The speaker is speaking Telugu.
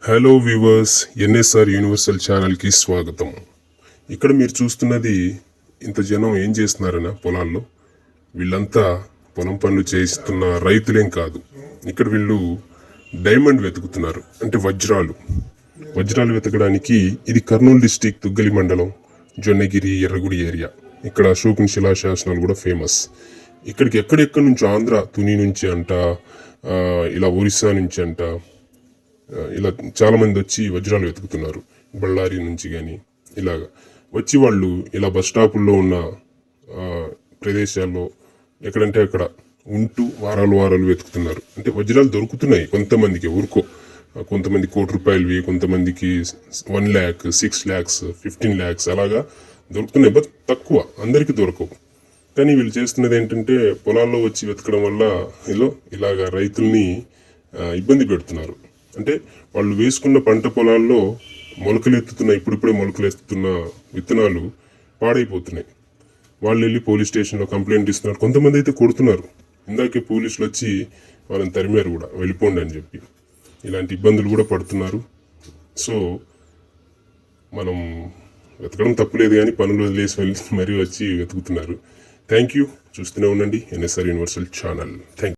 హలో వ్యూవర్స్, ఎన్ఎస్ఆర్ యూనివర్సల్ ఛానల్కి స్వాగతం. ఇక్కడ మీరు చూస్తున్నది ఇంత జనం ఏం చేస్తున్నారన్న పొలాల్లో. వీళ్ళంతా పొలం పనులు చేస్తున్న రైతులేం కాదు. ఇక్కడ వీళ్ళు డైమండ్ వెతుకుతున్నారు, అంటే వజ్రాలు వెతకడానికి. ఇది కర్నూలు డిస్టిక్ తుగ్గలి మండలం జొన్నగిరి ఎర్రగుడి ఏరియా. ఇక్కడ అశోకుని శిలాశాసనాలు కూడా ఫేమస్. ఇక్కడికి ఎక్కడెక్కడి నుంచి, ఆంధ్ర తుని నుంచి అంట, ఇలా ఒరిస్సా నుంచి అంట, ఇలా చాలామంది వచ్చి వజ్రాలు వెతుకుతున్నారు. బళ్ళారి నుంచి కానీ ఇలాగా వచ్చి వాళ్ళు ఇలా బస్ స్టాపుల్లో ఉన్న ప్రదేశాల్లో ఎక్కడంటే అక్కడ ఉంటూ వారాలు వెతుకుతున్నారు. అంటే వజ్రాలు దొరుకుతున్నాయి కొంతమందికి, ఊరుకో. కొంతమంది ₹1,00,00,000, కొంతమందికి 1 lakh, 6 lakhs, 15 lakhs అలాగా దొరుకుతున్నాయి. బట్ తక్కువ, అందరికీ దొరకవు. కానీ వీళ్ళు చేస్తున్నది ఏంటంటే పొలాల్లో వచ్చి వెతకడం వల్ల ఇలాగా రైతుల్ని ఇబ్బంది పెడుతున్నారు. అంటే వాళ్ళు వేసుకున్న పంట పొలాల్లో ఇప్పుడిప్పుడే మొలకలెత్తుతున్న విత్తనాలు పాడైపోతున్నాయి. వాళ్ళు వెళ్ళి పోలీస్ స్టేషన్లో కంప్లైంట్ ఇస్తున్నారు. కొంతమంది అయితే కొడుతున్నారు. ఇందాకే పోలీసులు వచ్చి వాళ్ళని తరిమారు కూడా, వెళ్ళిపోండి అని చెప్పి. ఇలాంటి ఇబ్బందులు కూడా పడుతున్నారు. సో మనం వెతకడం తప్పులేదు, కానీ పనులు వదిలేసి మరీ వచ్చి వెతుకుతున్నారు. Thank you. చూస్తూనే ఉండండి NSR universal channel. Thank you.